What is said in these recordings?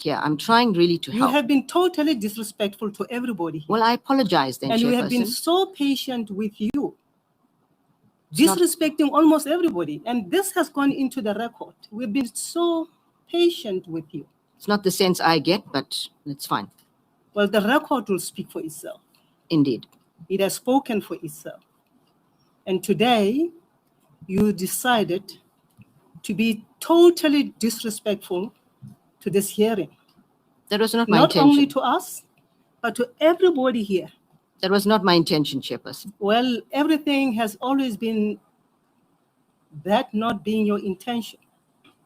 Yeah, I'm trying really to You help. have been totally disrespectful to everybody here. Well, I apologize then, and we have been Chairperson. so patient with you, It's not- disrespecting almost everybody. And this has gone into the record. We've been so patient with you. It's not the sense I get, but it's fine. Well, the record will speak for itself. Indeed. It has spoken for itself. And today, you decided to be totally disrespectful to this hearing. That was not my Not intention. only to us, but to everybody here. That was not my intention, Chairperson. Well, everything has always been that not being your intention.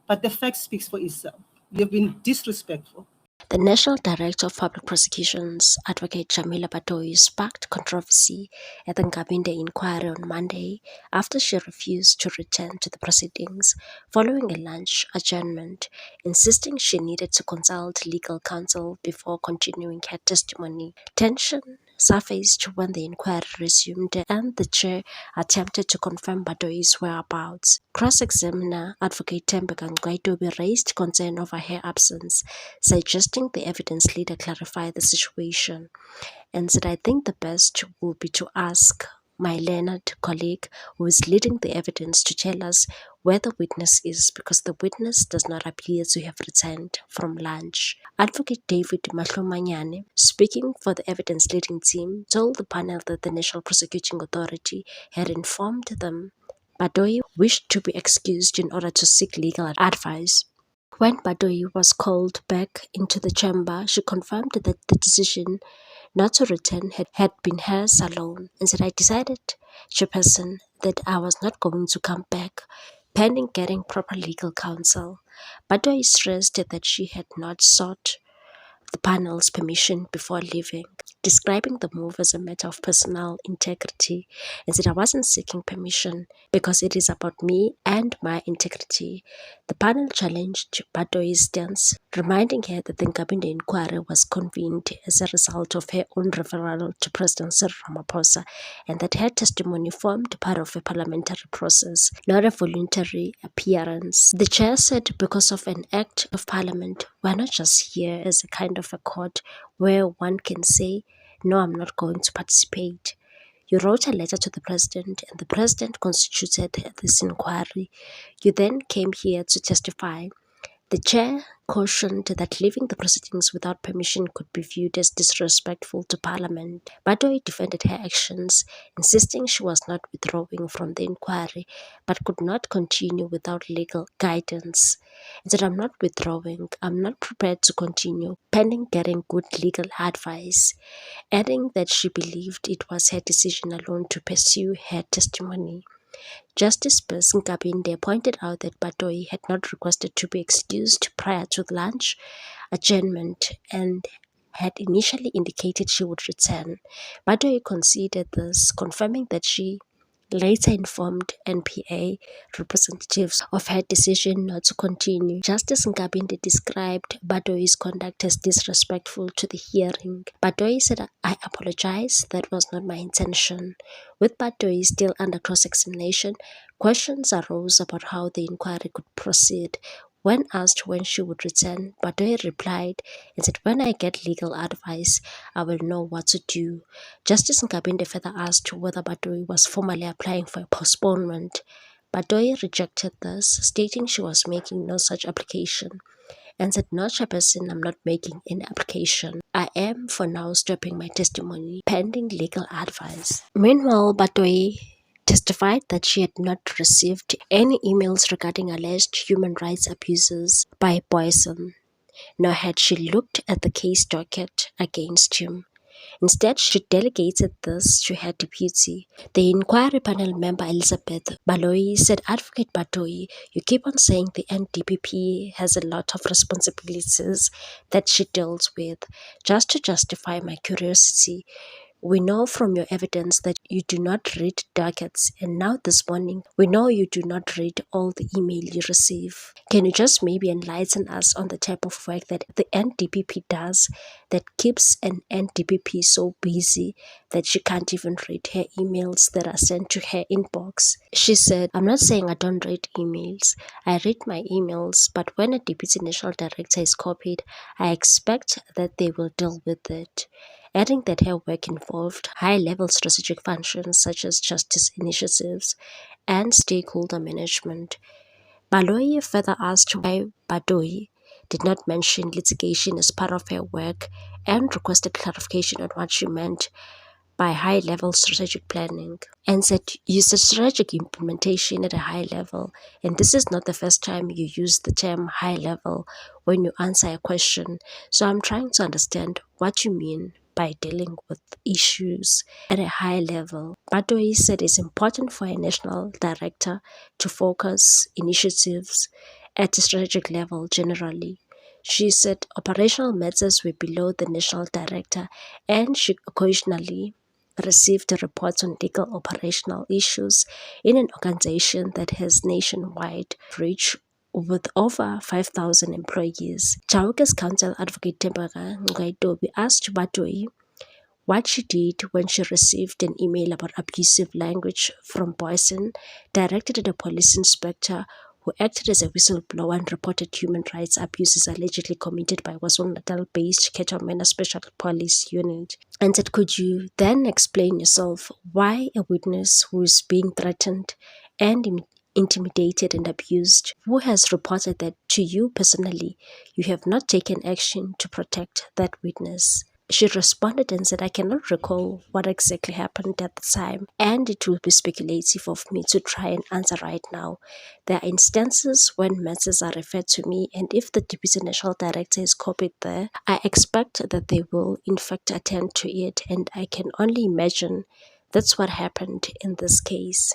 But the fact speaks for itself. You've been disrespectful. The National Director of Public Prosecutions, Advocate Jamila Batoyi, sparked controversy at the Nkabinde inquiry on Monday after she refused to return to the proceedings following a lunch adjournment, insisting she needed to consult legal counsel before continuing her testimony. Tension surfaced when the inquiry resumed and the chair attempted to confirm Batoyi's whereabouts. Cross-examiner Advocate Thembeka Ngqaitobi raised concern over her absence, suggesting the evidence leader clarify the situation, and said, "I think the best will be to ask my learned colleague who is leading the evidence to tell us where the witness is, because the witness does not appear to have returned from lunch." Advocate David Mahlomanyane, speaking for the evidence leading team, told the panel that the National Prosecuting Authority had informed them Batoyi wished to be excused in order to seek legal advice. When Batoyi was called back into the chamber, she confirmed that the decision not to return had been hers alone, and said, "I decided, Chairperson, that I was not going to come back, pending getting proper legal counsel." Batoyi stressed that she had not sought the panel's permission before leaving, describing the move as a matter of personal integrity, and said, "I wasn't seeking permission because it is about me and my integrity." The panel challenged Batoyi's stance, reminding her that the Nkabinde inquiry was convened as a result of her own referral to President Cyril Ramaphosa, and that her testimony formed part of a parliamentary process, not a voluntary appearance. The chair said, because of an act of parliament, we're not just here as a kind of a court where one can say, "No, I'm not going to participate." You wrote a letter to the president, and the president constituted this inquiry. You then came here to testify. The chair cautioned that leaving the proceedings without permission could be viewed as disrespectful to Parliament. Batoyi defended her actions, insisting she was not withdrawing from the inquiry, but could not continue without legal guidance. And said, "I'm not withdrawing, I'm not prepared to continue, pending getting good legal advice," adding that she believed it was her decision alone to pursue her testimony. Justice Percy Nkabinde pointed out that Batoyi had not requested to be excused prior to the lunch adjournment and had initially indicated she would return. Batoyi conceded this, confirming that she later informed NPA representatives of her decision not to continue. Justice Nkabinde described Batoyi's conduct as disrespectful to the hearing. Batoyi said, "I apologize, that was not my intention." With Batoyi still under cross-examination, questions arose about how the inquiry could proceed. When asked when she would return, Batoyi replied and said, "When I get legal advice, I will know what to do." Justice Nkabinde further asked whether Batoyi was formally applying for a postponement. Batoyi rejected this, stating she was making no such application, and said, "No, Chairperson, I'm not making any application. I am for now stopping my testimony, pending legal advice." Meanwhile, Batoyi testified that she had not received any emails regarding alleged human rights abuses by Boyson, nor had she looked at the case docket against him. Instead, she delegated this to her deputy. The inquiry panel member Elizabeth Baloyi said, "Advocate Batoyi, you keep on saying the NDPP has a lot of responsibilities that she deals with. Just to justify my curiosity, We know from your evidence that you do not read dockets, and now this morning, we know you do not read all the email you receive. Can you just maybe enlighten us on the type of work that the NDPP does that keeps an NDPP so busy that she can't even read her emails that are sent to her inbox? She said, I'm not saying I don't read emails. I read my emails, but when a Deputy National Director is copied, I expect that they will deal with it. Adding that her work involved high-level strategic functions such as justice initiatives and stakeholder management. Baloyi further asked why Batohi did not mention litigation as part of her work and requested clarification on what she meant by high-level strategic planning, and said you said strategic implementation at a high level, and this is not the first time you use the term high level when you answer a question, so I'm trying to understand what you mean by dealing with issues at a high level. Batohi said it's important for a national director to focus initiatives at a strategic level generally. She said operational matters were below the national director, and she occasionally received reports on legal operational issues in an organization that has nationwide reach with over 5,000 employees. Chauke's counsel advocate Tembaka Ngaitobi asked Batohi what she did when she received an email about abusive language from Boyson directed at a police inspector who acted as a whistleblower and reported human rights abuses allegedly committed by KwaZulu-Natal-based Ketamena Special Police Unit. And said, could you then explain yourself why a witness who is being threatened and intimidated and abused, who has reported that to you personally, you have not taken action to protect that witness? She responded and said, I cannot recall what exactly happened at the time, and it will be speculative of me to try and answer right now. There are instances when matters are referred to me, and if the Deputy National Director is copied there, I expect that they will in fact attend to it, and I can only imagine that's what happened in this case.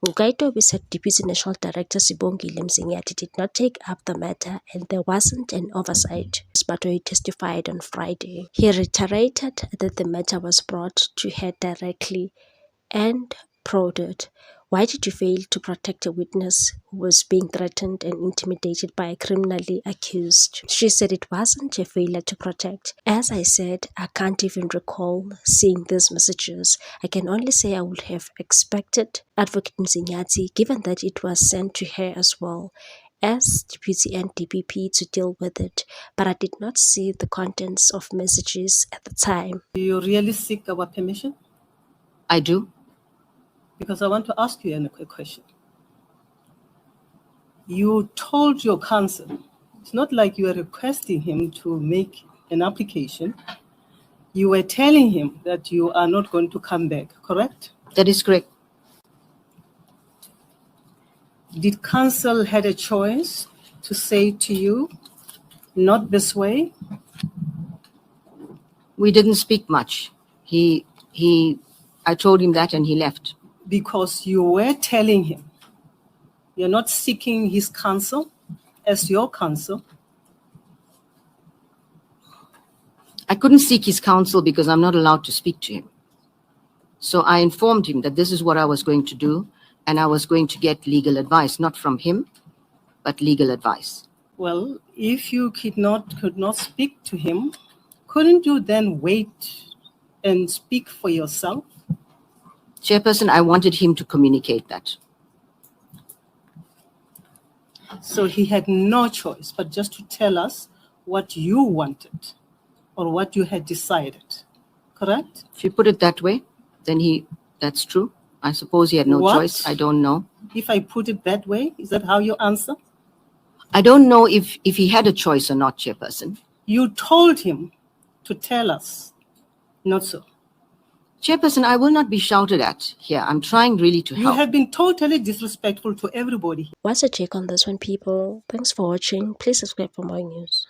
Ngaitobi said Deputy National Director Sibongile Mzinyathi did not take up the matter and there wasn't an oversight. Batohi testified on Friday. He reiterated that the matter was brought to her directly and prodded. Why did you fail to protect a witness who was being threatened and intimidated by a criminally accused? She said it wasn't a failure to protect. As I said, I can't even recall seeing these messages. I can only say I would have expected Advocate Mzinyathi, given that it was sent to her as well, as Deputy NDPP to deal with it, but I did not see the contents of messages at the time. Do you really seek our permission? I do. Because I want to ask you a quick question. You told your counsel, it's not like you were requesting him to make an application. You were telling him that you are not going to come back, correct? That is correct. Did counsel had a choice to say to you, not this way? We didn't speak much. I told him that and he left. Because you were telling him you're not seeking his counsel as your counsel. I couldn't seek his counsel because I'm not allowed to speak to him. So I informed him that this is what I was going to do, and I was going to get legal advice, not from him, but legal advice. Well, if you could not speak to him, couldn't you then wait and speak for yourself? Chairperson, I wanted him to communicate that. So he had no choice but just to tell us what you wanted or what you had decided, correct? If you put it that way, then that's true. I suppose he had no What? choice. I don't know. If I put it that way, is that how you answer? I don't know if he had a choice or not, Chairperson. You told him to tell us, not so. Chairperson, I will not be shouted at here. I'm trying really to You help. have been totally disrespectful to everybody. What's your take on this one, people? Thanks for watching. Please subscribe for more news.